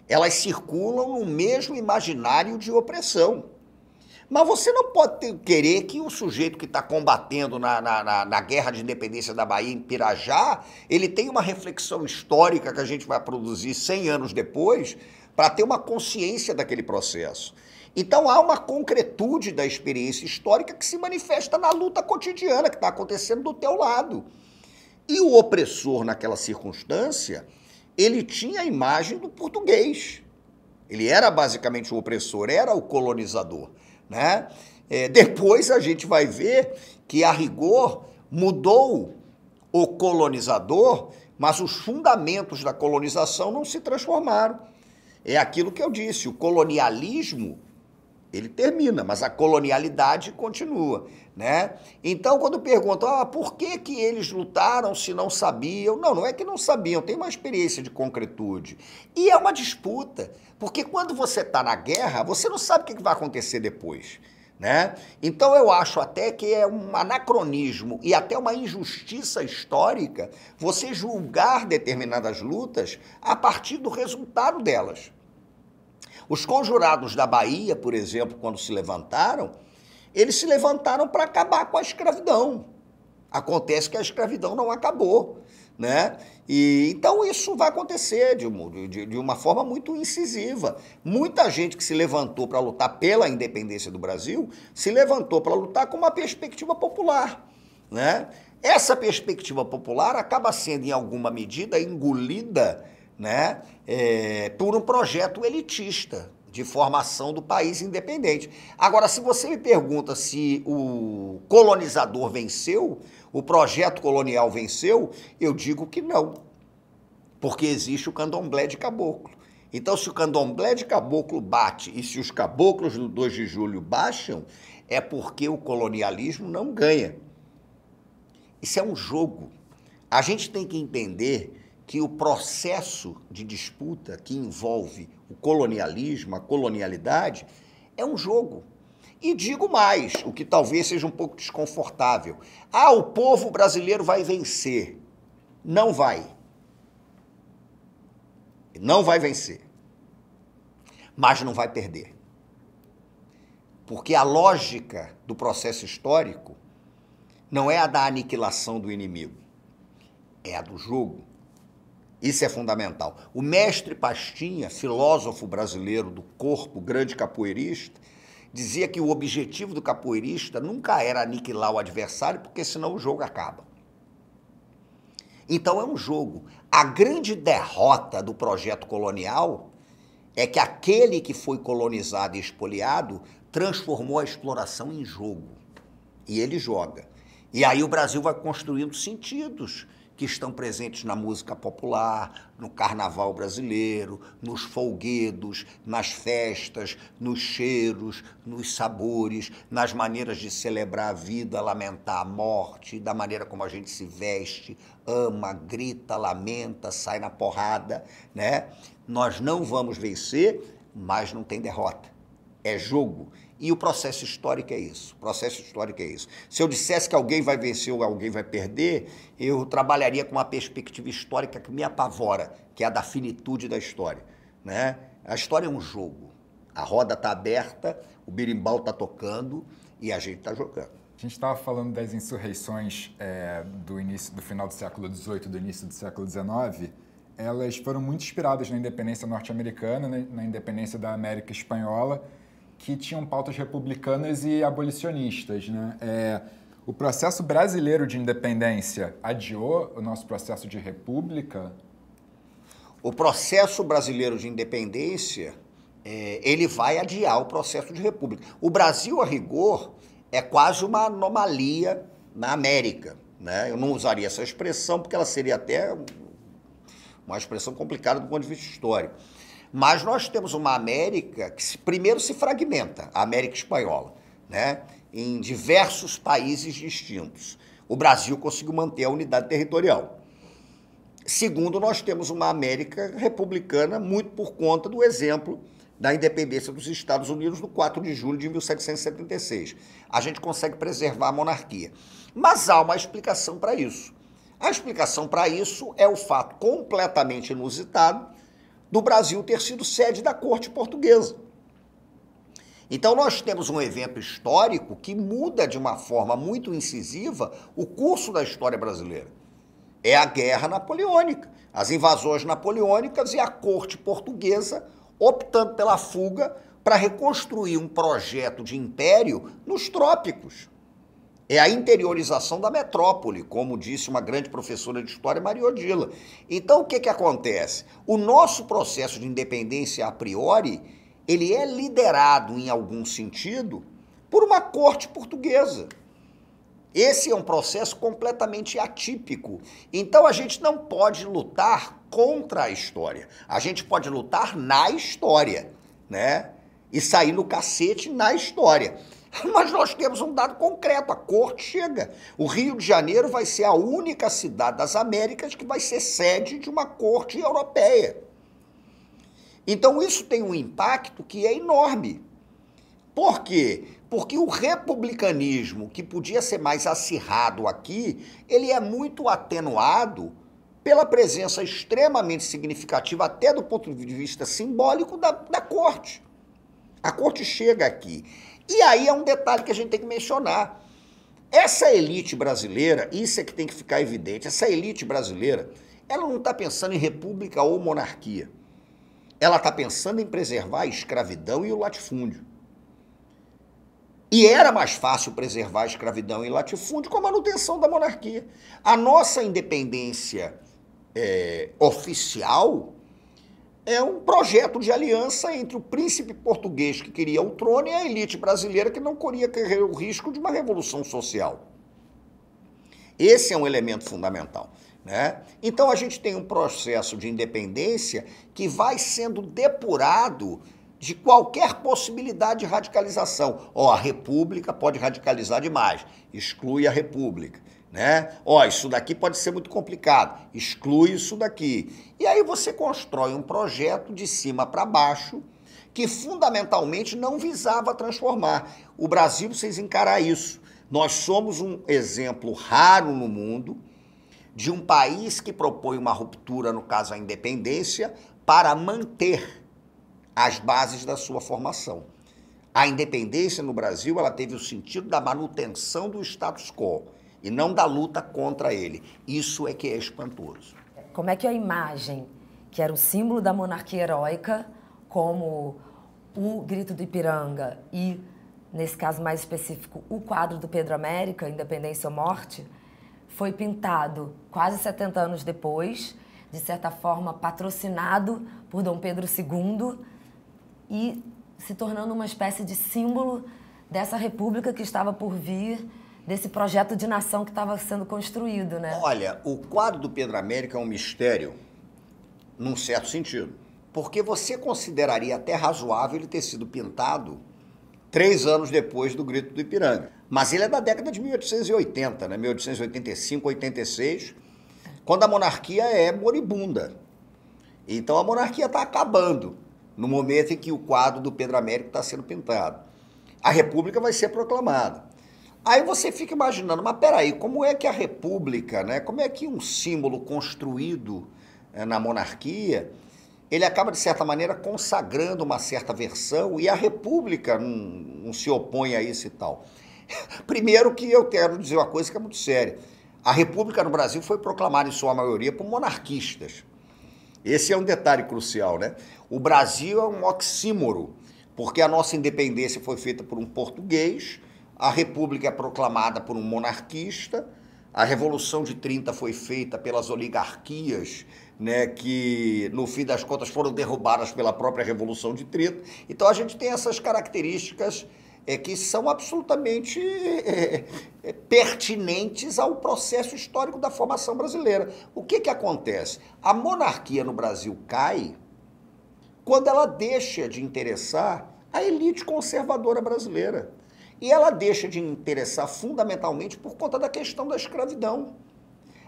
elas circulam no mesmo imaginário de opressão. Mas você não pode querer que o sujeito que está combatendo na guerra de independência da Bahia, em Pirajá, ele tenha uma reflexão histórica que a gente vai produzir 100 anos depois para ter uma consciência daquele processo. Então há uma concretude da experiência histórica que se manifesta na luta cotidiana que está acontecendo do teu lado. E o opressor, naquela circunstância, ele tinha a imagem do português. Ele era basicamente o opressor, era o colonizador, né? Depois a gente vai ver que, a rigor, mudou o colonizador, mas os fundamentos da colonização não se transformaram. É aquilo que eu disse, o colonialismo, ele termina, mas a colonialidade continua, né? Então, quando perguntam, por que eles lutaram se não sabiam? Não, não é que não sabiam, tem uma experiência de concretude. E é uma disputa, porque quando você está na guerra, você não sabe o que vai acontecer depois, né? Então, eu acho até que é um anacronismo e até uma injustiça histórica você julgar determinadas lutas a partir do resultado delas. Os conjurados da Bahia, por exemplo, quando se levantaram, eles se levantaram para acabar com a escravidão. Acontece que a escravidão não acabou, né? E então isso vai acontecer de uma forma muito incisiva. Muita gente que se levantou para lutar pela independência do Brasil se levantou para lutar com uma perspectiva popular, né? Essa perspectiva popular acaba sendo, em alguma medida, engolida, né, por um projeto elitista de formação do país independente. Agora, se você me pergunta se o colonizador venceu, o projeto colonial venceu, eu digo que não, porque existe o candomblé de caboclo. Então, se o candomblé de caboclo bate e se os caboclos do 2 de julho baixam, é porque o colonialismo não ganha. Isso é um jogo. A gente tem que entender que o processo de disputa que envolve o colonialismo, a colonialidade, é um jogo. E digo mais, o que talvez seja um pouco desconfortável. O povo brasileiro vai vencer. Não vai. Não vai vencer. Mas não vai perder. Porque a lógica do processo histórico não é a da aniquilação do inimigo, é a do jogo. Isso é fundamental. O mestre Pastinha, filósofo brasileiro do corpo, grande capoeirista, dizia que o objetivo do capoeirista nunca era aniquilar o adversário, porque senão o jogo acaba. Então é um jogo. A grande derrota do projeto colonial é que aquele que foi colonizado e expoliado transformou a exploração em jogo. E ele joga. E aí o Brasil vai construindo sentidos que estão presentes na música popular, no carnaval brasileiro, nos folguedos, nas festas, nos cheiros, nos sabores, nas maneiras de celebrar a vida, lamentar a morte, da maneira como a gente se veste, ama, grita, lamenta, sai na porrada, né? Nós não vamos vencer, mas não tem derrota. É jogo. E o processo histórico é isso. O processo histórico é isso. Se eu dissesse que alguém vai vencer ou alguém vai perder, eu trabalharia com uma perspectiva histórica que me apavora, que é a da finitude da história, né? A história é um jogo. A roda está aberta, o berimbau está tocando e a gente está jogando. A gente estava falando das insurreições do final do século XVIII, do início do século XIX. Elas foram muito inspiradas na independência norte-americana, na independência da América Espanhola, que tinham pautas republicanas e abolicionistas, né? O processo brasileiro de independência adiou o nosso processo de república? O processo brasileiro de independência, ele vai adiar o processo de república. O Brasil, a rigor, é quase uma anomalia na América, né? Eu não usaria essa expressão porque ela seria até uma expressão complicada do ponto de vista histórico. Mas nós temos uma América que primeiro se fragmenta, a América Espanhola, né? Em diversos países distintos. O Brasil conseguiu manter a unidade territorial. Segundo, nós temos uma América republicana muito por conta do exemplo da independência dos Estados Unidos no 4 de julho de 1776. A gente consegue preservar a monarquia. Mas há uma explicação para isso. A explicação para isso é o fato completamente inusitado do Brasil ter sido sede da corte portuguesa. Então nós temos um evento histórico que muda de uma forma muito incisiva o curso da história brasileira. É a Guerra Napoleônica, as invasões napoleônicas e a corte portuguesa optando pela fuga para reconstruir um projeto de império nos trópicos. É a interiorização da metrópole, como disse uma grande professora de história, Maria Odila. Então, o que acontece? O nosso processo de independência a priori, ele é liderado, em algum sentido, por uma corte portuguesa. Esse é um processo completamente atípico. Então, a gente não pode lutar contra a história. A gente pode lutar na história, né? E sair no cacete na história. Mas nós temos um dado concreto, a corte chega. O Rio de Janeiro vai ser a única cidade das Américas que vai ser sede de uma corte europeia. Então isso tem um impacto que é enorme. Por quê? Porque o republicanismo, que podia ser mais acirrado aqui, ele é muito atenuado pela presença extremamente significativa, até do ponto de vista simbólico, da corte. A corte chega aqui. E aí é um detalhe que a gente tem que mencionar. Essa elite brasileira, isso é que tem que ficar evidente, essa elite brasileira, ela não está pensando em república ou monarquia. Ela está pensando em preservar a escravidão e o latifúndio. E era mais fácil preservar a escravidão e o latifúndio com a manutenção da monarquia. A nossa independência oficial é um projeto de aliança entre o príncipe português que queria o trono e a elite brasileira que não queria correr o risco de uma revolução social. Esse é um elemento fundamental, né? Então a gente tem um processo de independência que vai sendo depurado de qualquer possibilidade de radicalização. A República pode radicalizar demais, exclui a República. Né? Isso daqui pode ser muito complicado, exclui isso daqui. E aí você constrói um projeto de cima para baixo que fundamentalmente não visava transformar. O Brasil precisa encarar isso. Nós somos um exemplo raro no mundo de um país que propõe uma ruptura, no caso a independência, para manter as bases da sua formação. A independência no Brasil, ela teve o sentido da manutenção do status quo e não da luta contra ele. Isso é que é espantoso. Como é que a imagem, que era o símbolo da monarquia heróica, como o Grito do Ipiranga e, nesse caso mais específico, o quadro do Pedro América, Independência ou Morte, foi pintado quase 70 anos depois, de certa forma patrocinado por Dom Pedro II e se tornando uma espécie de símbolo dessa república que estava por vir, desse projeto de nação que estava sendo construído, né? Olha, o quadro do Pedro América é um mistério, num certo sentido, porque você consideraria até razoável ele ter sido pintado 3 anos depois do Grito do Ipiranga. Mas ele é da década de 1880, né? 1885, 86, quando a monarquia é moribunda. Então a monarquia está acabando no momento em que o quadro do Pedro Américo está sendo pintado. A república vai ser proclamada. Aí você fica imaginando, mas peraí, como é que a república, né, como é que um símbolo construído na monarquia, ele acaba, de certa maneira, consagrando uma certa versão e a república não se opõe a isso e tal. Primeiro que eu quero dizer uma coisa que é muito séria. A república no Brasil foi proclamada, em sua maioria, por monarquistas. Esse é um detalhe crucial, né? O Brasil é um oxímoro, porque a nossa independência foi feita por um português, a República é proclamada por um monarquista, a Revolução de 30 foi feita pelas oligarquias, né, que, no fim das contas, foram derrubadas pela própria Revolução de 30. Então, a gente tem essas características que são absolutamente pertinentes ao processo histórico da formação brasileira. O que acontece? A monarquia no Brasil cai quando ela deixa de interessar a elite conservadora brasileira. E ela deixa de interessar fundamentalmente por conta da questão da escravidão.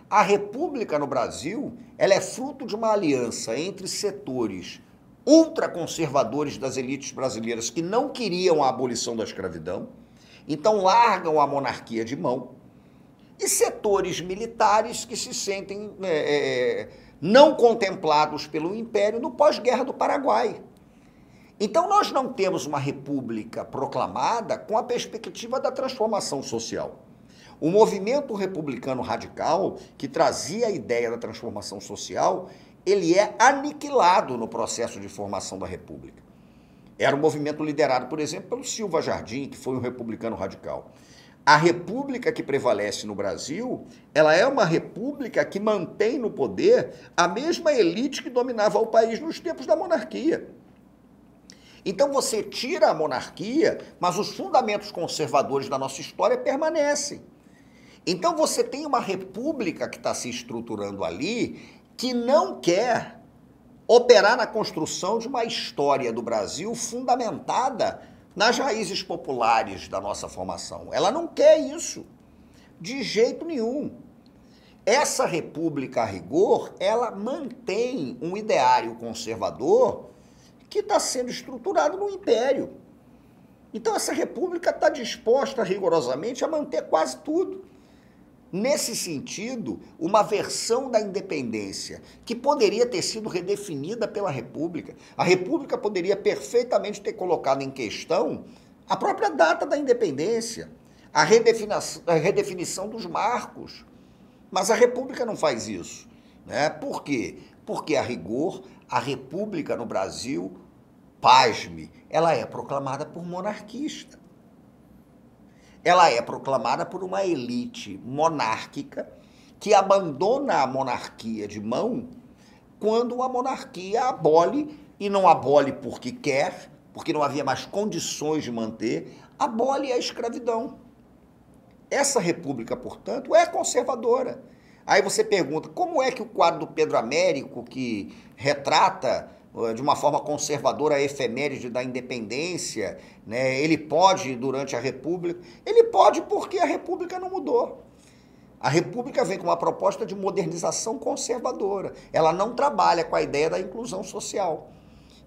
A República no Brasil, ela é fruto de uma aliança entre setores ultraconservadores das elites brasileiras que não queriam a abolição da escravidão, então largam a monarquia de mão, e setores militares que se sentem não contemplados pelo Império no pós-guerra do Paraguai. Então, nós não temos uma república proclamada com a perspectiva da transformação social. O movimento republicano radical, que trazia a ideia da transformação social, ele é aniquilado no processo de formação da república. Era um movimento liderado, por exemplo, pelo Silva Jardim, que foi um republicano radical. A república que prevalece no Brasil, ela é uma república que mantém no poder a mesma elite que dominava o país nos tempos da monarquia. Então você tira a monarquia, mas os fundamentos conservadores da nossa história permanecem. Então você tem uma república que está se estruturando ali que não quer operar na construção de uma história do Brasil fundamentada nas raízes populares da nossa formação. Ela não quer isso, de jeito nenhum. Essa república, a rigor, ela mantém um ideário conservador que está sendo estruturado no império. Então essa república está disposta rigorosamente a manter quase tudo. Nesse sentido, uma versão da independência que poderia ter sido redefinida pela República. A República poderia perfeitamente ter colocado em questão a própria data da independência, a redefinição dos marcos. Mas a República não faz isso, né? Por quê? Porque, a rigor, a República no Brasil, pasme, ela é proclamada por monarquista. Ela é proclamada por uma elite monárquica que abandona a monarquia de mão quando a monarquia abole, e não abole porque quer, porque não havia mais condições de manter, abole a escravidão. Essa república, portanto, é conservadora. Aí você pergunta, como é que o quadro do Pedro Américo, que retrata de uma forma conservadora a efeméride da independência, né? Ele pode durante a República? Ele pode porque a República não mudou. A República vem com uma proposta de modernização conservadora. Ela não trabalha com a ideia da inclusão social.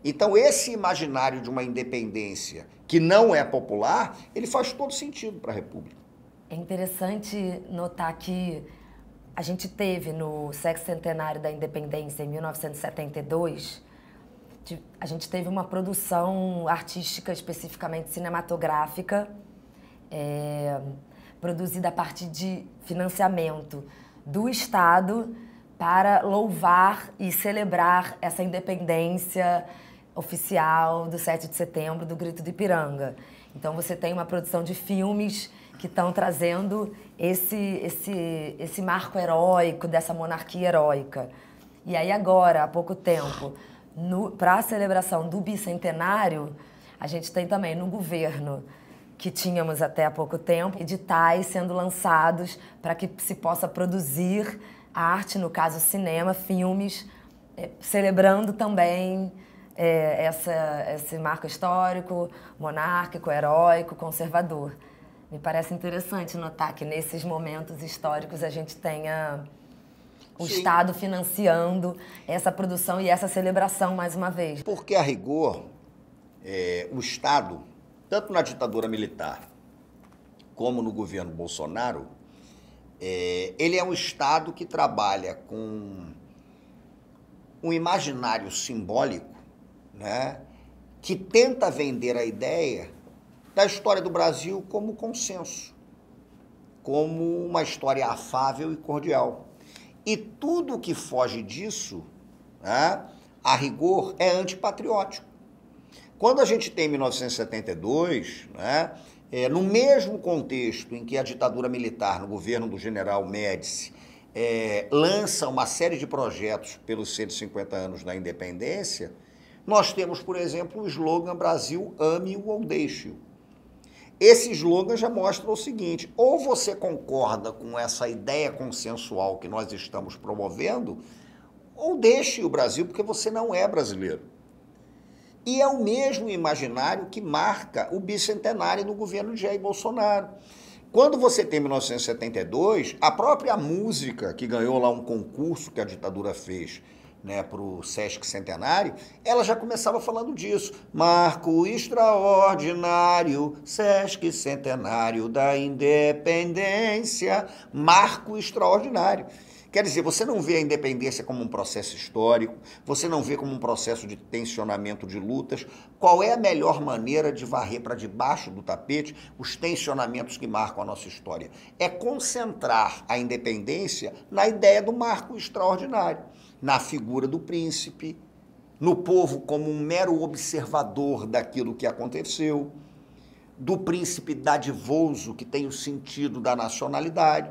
Então, esse imaginário de uma independência que não é popular, ele faz todo sentido para a República. É interessante notar que a gente teve no sexcentenário da independência, em 1972, a gente teve uma produção artística, especificamente cinematográfica, produzida a partir de financiamento do Estado para louvar e celebrar essa independência oficial do 7 de setembro, do Grito do Ipiranga. Então você tem uma produção de filmes que estão trazendo esse marco heróico, dessa monarquia heróica. E aí agora, há pouco tempo, para a celebração do bicentenário, a gente tem também no governo, que tínhamos até há pouco tempo, editais sendo lançados para que se possa produzir arte, no caso cinema, filmes, celebrando também esse marco histórico, monárquico, heróico, conservador. Me parece interessante notar que nesses momentos históricos a gente tenha o Sim. Estado financiando essa produção e essa celebração mais uma vez. Porque, a rigor, o Estado, tanto na ditadura militar como no governo Bolsonaro, ele é um Estado que trabalha com um imaginário simbólico, né, que tenta vender a ideia da história do Brasil como consenso, como uma história afável e cordial. E tudo que foge disso, né, a rigor, é antipatriótico. Quando a gente tem 1972, né, no mesmo contexto em que a ditadura militar, no governo do general Médici, lança uma série de projetos pelos 150 anos da independência, nós temos, por exemplo, o slogan Brasil ame-o ou deixe-o. Esse slogan já mostra o seguinte: ou você concorda com essa ideia consensual que nós estamos promovendo, ou deixe o Brasil, porque você não é brasileiro. E é o mesmo imaginário que marca o bicentenário no governo de Jair Bolsonaro. Quando você tem 1972, a própria música que ganhou lá um concurso que a ditadura fez, né, para o Sesc Centenário, ela já começava falando disso. Marco extraordinário, Sesc Centenário da Independência, marco extraordinário. Quer dizer, você não vê a independência como um processo histórico, você não vê como um processo de tensionamento de lutas. Qual é a melhor maneira de varrer para debaixo do tapete os tensionamentos que marcam a nossa história? É concentrar a independência na ideia do marco extraordinário, na figura do príncipe, no povo como um mero observador daquilo que aconteceu, do príncipe dadivoso que tem o sentido da nacionalidade.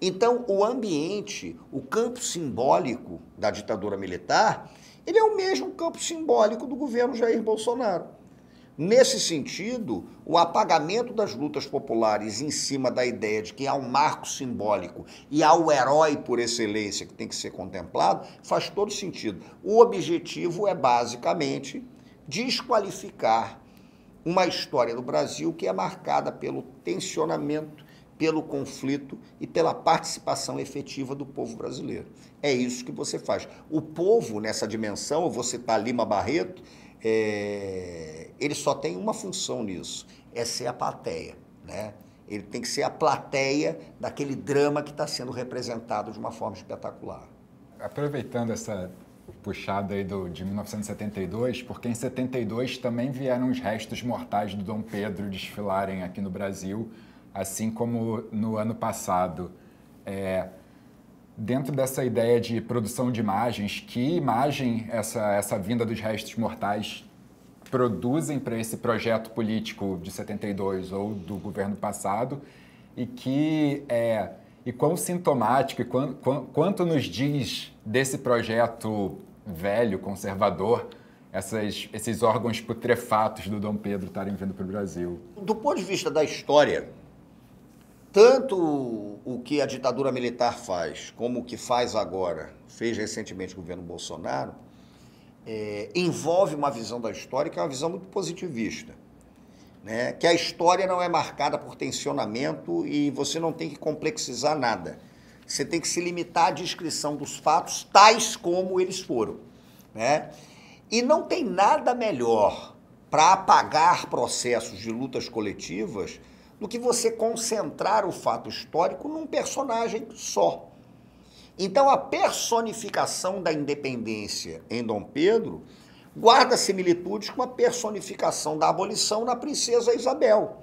Então, o ambiente, o campo simbólico da ditadura militar, ele é o mesmo campo simbólico do governo Jair Bolsonaro. Nesse sentido, o apagamento das lutas populares em cima da ideia de que há um marco simbólico e há o herói por excelência que tem que ser contemplado, faz todo sentido. O objetivo é, basicamente, desqualificar uma história do Brasil que é marcada pelo tensionamento, pelo conflito e pela participação efetiva do povo brasileiro. É isso que você faz. O povo, nessa dimensão, eu vou citar Lima Barreto, ele só tem uma função nisso, é ser a plateia, né? Ele tem que ser a plateia daquele drama que está sendo representado de uma forma espetacular. Aproveitando essa puxada aí de 1972, porque em 72 também vieram os restos mortais do Dom Pedro desfilarem aqui no Brasil, assim como no ano passado. Dentro dessa ideia de produção de imagens, que imagem essa vinda dos restos mortais produzem para esse projeto político de 72 ou do governo passado e quão sintomático e quanto nos diz desse projeto velho, conservador, esses órgãos putrefatos do Dom Pedro estarem vindo para o Brasil? Do ponto de vista da história, tanto o que a ditadura militar faz, como o que faz agora, fez recentemente o governo Bolsonaro, envolve uma visão da história que é uma visão muito positivista, né? Que a história não é marcada por tensionamento e você não tem que complexizar nada. Você tem que se limitar à descrição dos fatos tais como eles foram, né? E não tem nada melhor para apagar processos de lutas coletivas do que você concentrar o fato histórico num personagem só. Então, a personificação da independência em Dom Pedro guarda similitudes com a personificação da abolição na princesa Isabel.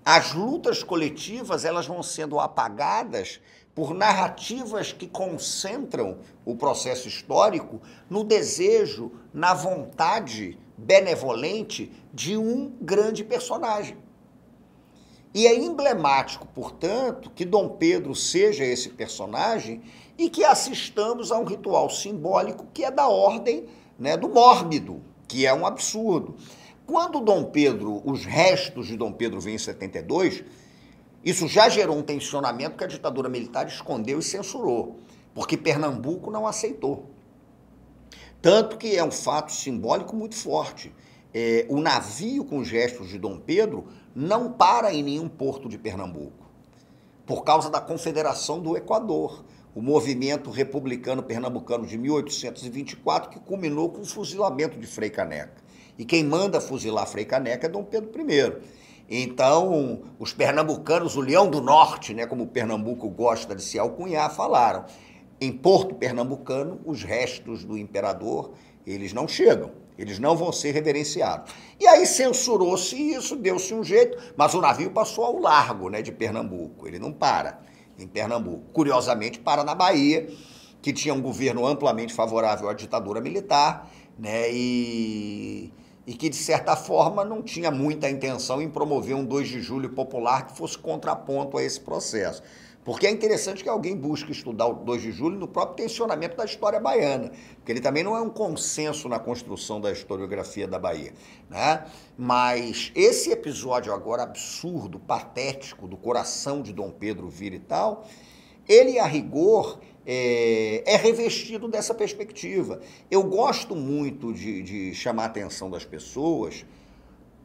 As lutas coletivas, elas vão sendo apagadas por narrativas que concentram o processo histórico no desejo, na vontade benevolente de um grande personagem. E é emblemático, portanto, que Dom Pedro seja esse personagem e que assistamos a um ritual simbólico que é da ordem, né, do mórbido, que é um absurdo. Quando Dom Pedro, os restos de Dom Pedro vêm em 72, isso já gerou um tensionamento que a ditadura militar escondeu e censurou, porque Pernambuco não aceitou. Tanto que é um fato simbólico muito forte. O navio com os restos de Dom Pedro não para em nenhum porto de Pernambuco, por causa da Confederação do Equador, o movimento republicano pernambucano de 1824, que culminou com o fuzilamento de Frei Caneca. E quem manda fuzilar Frei Caneca é Dom Pedro I. Então, os pernambucanos, o Leão do Norte, né, como o Pernambuco gosta de se alcunhar, falaram: em Porto Pernambucano, os restos do imperador, eles não chegam. Eles não vão ser reverenciados. E aí censurou-se isso, deu-se um jeito, mas o navio passou ao largo, né, de Pernambuco. Ele não para em Pernambuco. Curiosamente, para na Bahia, que tinha um governo amplamente favorável à ditadura militar, né, e que, de certa forma, não tinha muita intenção em promover um 2 de julho popular que fosse contraponto a esse processo. Porque é interessante que alguém busque estudar o 2 de julho no próprio tensionamento da história baiana, porque ele também não é um consenso na construção da historiografia da Bahia, né? Mas esse episódio agora absurdo, patético, do coração de Dom Pedro vir e tal, ele, a rigor, é revestido dessa perspectiva. Eu gosto muito de chamar a atenção das pessoas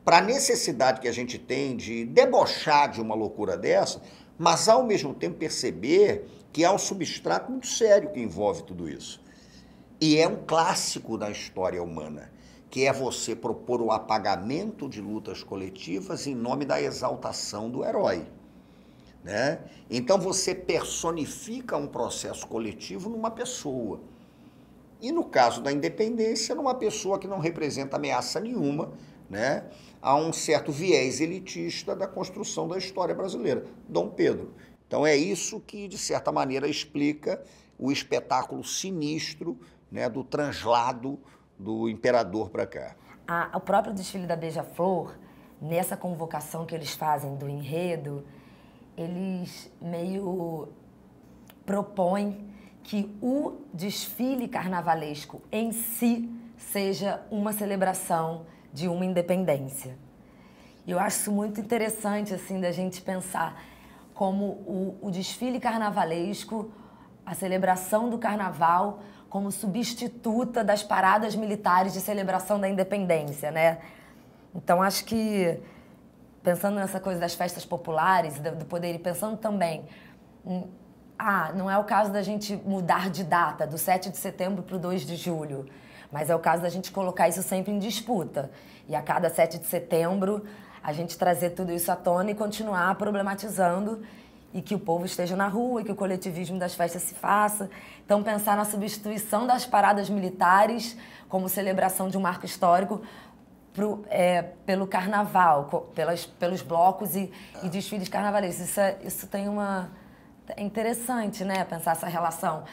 para a necessidade que a gente tem de debochar de uma loucura dessa, mas, ao mesmo tempo, perceber que há um substrato muito sério que envolve tudo isso. E é um clássico da história humana, que é você propor o apagamento de lutas coletivas em nome da exaltação do herói. né? Então você personifica um processo coletivo numa pessoa. E no caso da independência, numa pessoa que não representa ameaça nenhuma, né? Há um certo viés elitista da construção da história brasileira, Dom Pedro. Então é isso que, de certa maneira, explica o espetáculo sinistro, né, do translado do imperador para cá. O próprio desfile da Beija-Flor, nessa convocação que eles fazem do enredo, eles meio propõem que o desfile carnavalesco em si seja uma celebração de uma independência. E eu acho isso muito interessante, assim, da gente pensar como o desfile carnavalesco, a celebração do carnaval, como substituta das paradas militares de celebração da independência, né? Então, acho que, pensando nessa coisa das festas populares, do poder, e pensando também, não é o caso da gente mudar de data, do 7 de setembro para o 2 de julho, mas é o caso da gente colocar isso sempre em disputa. E a cada 7 de setembro, a gente trazer tudo isso à tona e continuar problematizando, e que o povo esteja na rua, e que o coletivismo das festas se faça. Então, pensar na substituição das paradas militares como celebração de um marco histórico pelo carnaval, pelos blocos e desfiles carnavalescos. Isso tem uma... É interessante, né, pensar essa relação,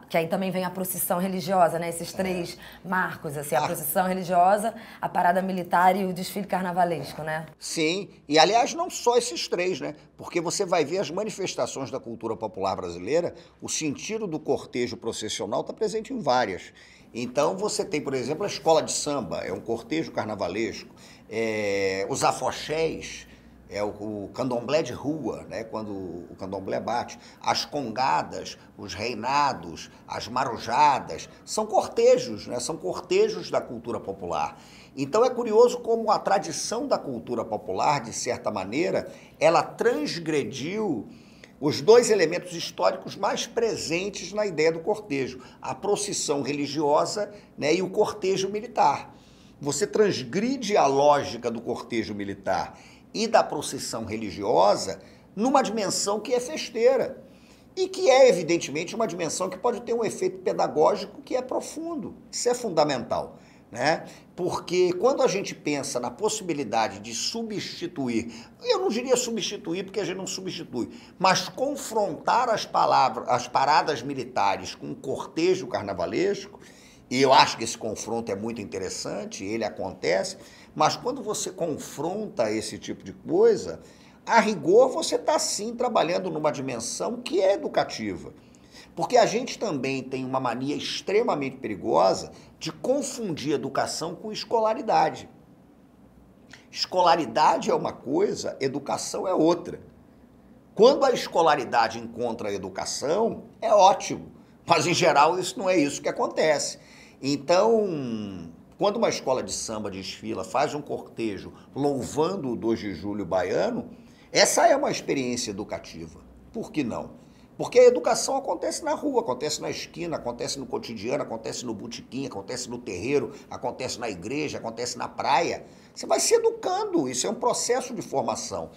que aí também vem a procissão religiosa, né, esses três marcos, assim, a procissão religiosa, a parada militar e o desfile carnavalesco, né? Sim, e aliás não só esses três, né, porque você vai ver as manifestações da cultura popular brasileira, o sentido do cortejo processional está presente em várias. Então você tem, por exemplo, a escola de samba, é um cortejo carnavalesco, os afoxés, o candomblé de rua, né, quando o candomblé bate, as congadas, os reinados, as marujadas, são cortejos, né, são cortejos da cultura popular. Então é curioso como a tradição da cultura popular, de certa maneira, ela transgrediu os dois elementos históricos mais presentes na ideia do cortejo, a procissão religiosa, né, e o cortejo militar. Você transgride a lógica do cortejo militar e da procissão religiosa numa dimensão que é festeira e que é, evidentemente, uma dimensão que pode ter um efeito pedagógico que é profundo. Isso é fundamental, né? Porque quando a gente pensa na possibilidade de substituir, eu não diria substituir porque a gente não substitui, mas confrontar as paradas militares com o cortejo carnavalesco, e eu acho que esse confronto é muito interessante, ele acontece, mas quando você confronta esse tipo de coisa, a rigor você está sim trabalhando numa dimensão que é educativa. Porque a gente também tem uma mania extremamente perigosa de confundir educação com escolaridade. Escolaridade é uma coisa, educação é outra. Quando a escolaridade encontra a educação, é ótimo, mas em geral isso não é isso que acontece. Então, quando uma escola de samba desfila, faz um cortejo louvando o 2 de julho baiano, essa é uma experiência educativa. Por que não? Porque a educação acontece na rua, acontece na esquina, acontece no cotidiano, acontece no botequim, acontece no terreiro, acontece na igreja, acontece na praia. Você vai se educando, isso é um processo de formação.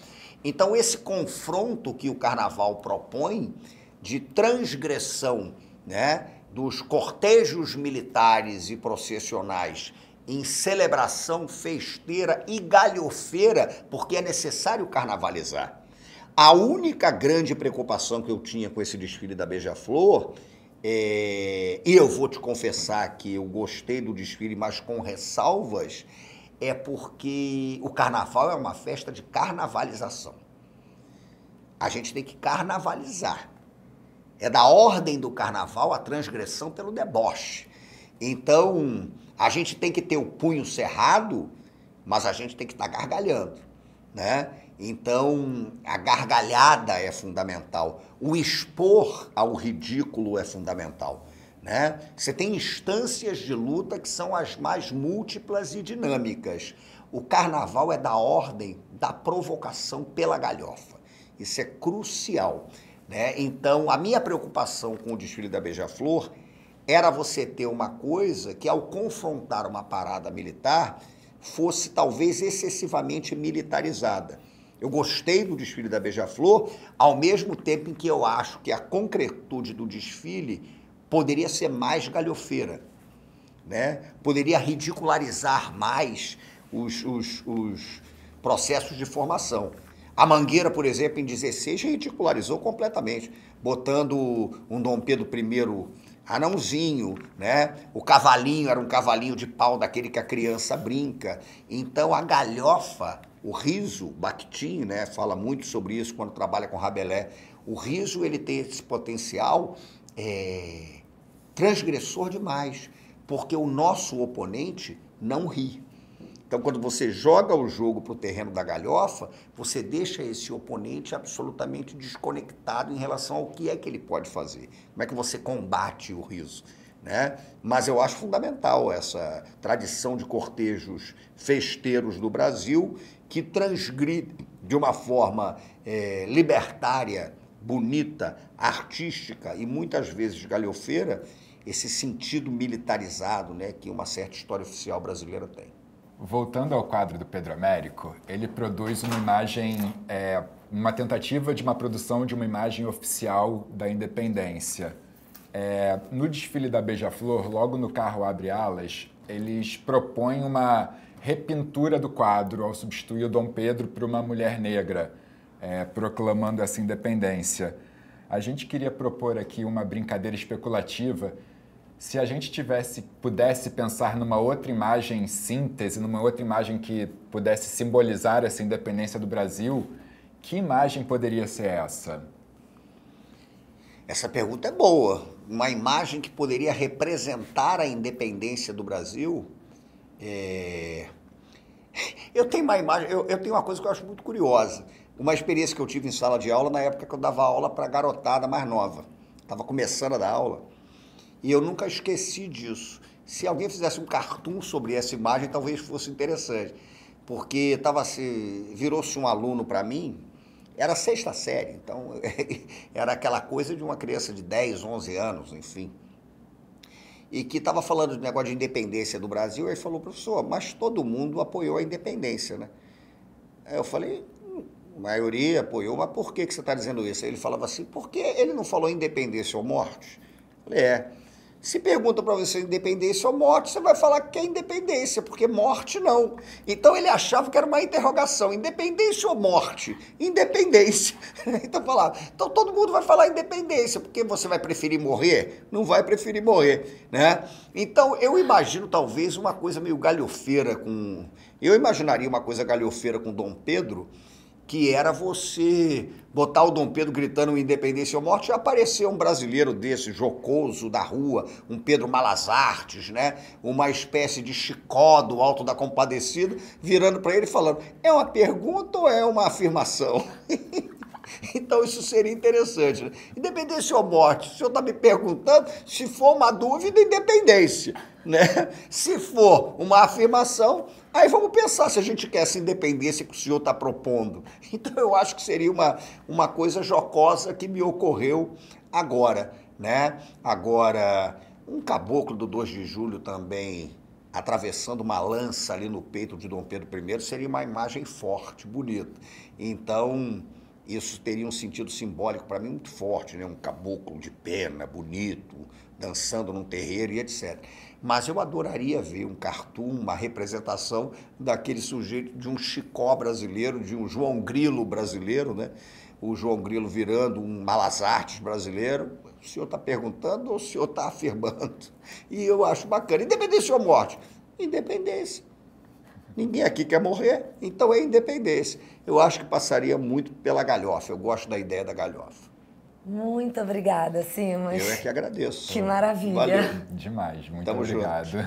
Então, esse confronto que o carnaval propõe de transgressão, né, dos cortejos militares e processionais em celebração festeira e galhofeira, porque é necessário carnavalizar. A única grande preocupação que eu tinha com esse desfile da Beija-Flor, e eu vou te confessar que eu gostei do desfile, mas com ressalvas, é porque o carnaval é uma festa de carnavalização. A gente tem que carnavalizar. É da ordem do carnaval a transgressão pelo deboche. Então, a gente tem que ter o punho cerrado, mas a gente tem que estar gargalhando, né? Então, a gargalhada é fundamental. O expor ao ridículo é fundamental, né? Você tem instâncias de luta que são as mais múltiplas e dinâmicas. O carnaval é da ordem da provocação pela galhofa. Isso é crucial, né? Então, a minha preocupação com o desfile da Beija-Flor era você ter uma coisa que, ao confrontar uma parada militar, fosse talvez excessivamente militarizada. Eu gostei do desfile da Beija-Flor, ao mesmo tempo em que eu acho que a concretude do desfile poderia ser mais galhofeira, né? Poderia ridicularizar mais os processos de formação. A Mangueira, por exemplo, em 16, ridicularizou completamente, botando um Dom Pedro I anãozinho, né? O cavalinho era um cavalinho de pau daquele que a criança brinca. Então a galhofa, o riso, Bakhtin, né, fala muito sobre isso quando trabalha com Rabelais. O riso, ele tem esse potencial transgressor demais, porque o nosso oponente não ri. Então, quando você joga o jogo para o terreno da galhofa, você deixa esse oponente absolutamente desconectado em relação ao que é que ele pode fazer. Como é que você combate o riso, né? Mas eu acho fundamental essa tradição de cortejos festeiros do Brasil, que transgride de uma forma libertária, bonita, artística e muitas vezes galhofeira, esse sentido militarizado, né, que uma certa história oficial brasileira tem. Voltando ao quadro do Pedro Américo, ele produz uma imagem, uma tentativa de uma produção de uma imagem oficial da independência. No desfile da Beija-Flor, logo no carro Abre Alas, eles propõem uma repintura do quadro ao substituir o Dom Pedro por uma mulher negra, proclamando essa independência. A gente queria propor aqui uma brincadeira especulativa. Se a gente pudesse pensar numa outra imagem em síntese, numa outra imagem que pudesse simbolizar essa independência do Brasil, que imagem poderia ser essa? Essa pergunta é boa. Uma imagem que poderia representar a independência do Brasil. Eu tenho uma imagem, eu tenho uma coisa que eu acho muito curiosa. Uma experiência que eu tive em sala de aula na época que eu dava aula para garotada mais nova. Estava começando a dar aula. E eu nunca esqueci disso. Se alguém fizesse um cartoon sobre essa imagem, talvez fosse interessante. Porque virou-se um aluno para mim, era a 6ª série, então era aquela coisa de uma criança de 10, 11 anos, enfim. E que estava falando do negócio de independência do Brasil, e ele falou, professor, mas todo mundo apoiou a independência, né? Aí eu falei, a maioria apoiou, mas por que você está dizendo isso? Aí ele falava assim, porque ele não falou independência ou morte? Eu falei, se pergunta para você independência ou morte, você vai falar que é independência, porque morte não. Então ele achava que era uma interrogação, independência ou morte? Independência. Então falava, então todo mundo vai falar independência, porque você vai preferir morrer? Não vai preferir morrer, né? Então eu imagino talvez uma coisa meio galhofeira eu imaginaria uma coisa galhofeira com Dom Pedro, que era você botar o Dom Pedro gritando independência ou morte e aparecer um brasileiro desse, jocoso, da rua, um Pedro Malas Artes, né? Uma espécie de Chicó do Alto da Compadecida, virando para ele e falando, é uma pergunta ou é uma afirmação? Então isso seria interessante, né? Independência ou morte? O senhor está me perguntando, se for uma dúvida, independência, né? Se for uma afirmação, aí vamos pensar se a gente quer essa independência que o senhor está propondo. Então eu acho que seria uma coisa jocosa que me ocorreu agora, né? Agora, um caboclo do 2 de julho também atravessando uma lança ali no peito de Dom Pedro I seria uma imagem forte, bonita. Então isso teria um sentido simbólico para mim muito forte, né? Um caboclo de pena, bonito, dançando num terreiro e etc. Mas eu adoraria ver um cartoon, uma representação daquele sujeito, de um Chicó brasileiro, de um João Grilo brasileiro, né? O João Grilo virando um Malas Artes brasileiro. O senhor está perguntando ou o senhor está afirmando? E eu acho bacana. Independência ou morte? Independência. Ninguém aqui quer morrer, então é independência. Eu acho que passaria muito pela galhofa. Eu gosto da ideia da galhofa. Muito obrigada, Simas. Eu é que agradeço. Que maravilha. Valeu. Demais, muito Tamo obrigado. junto.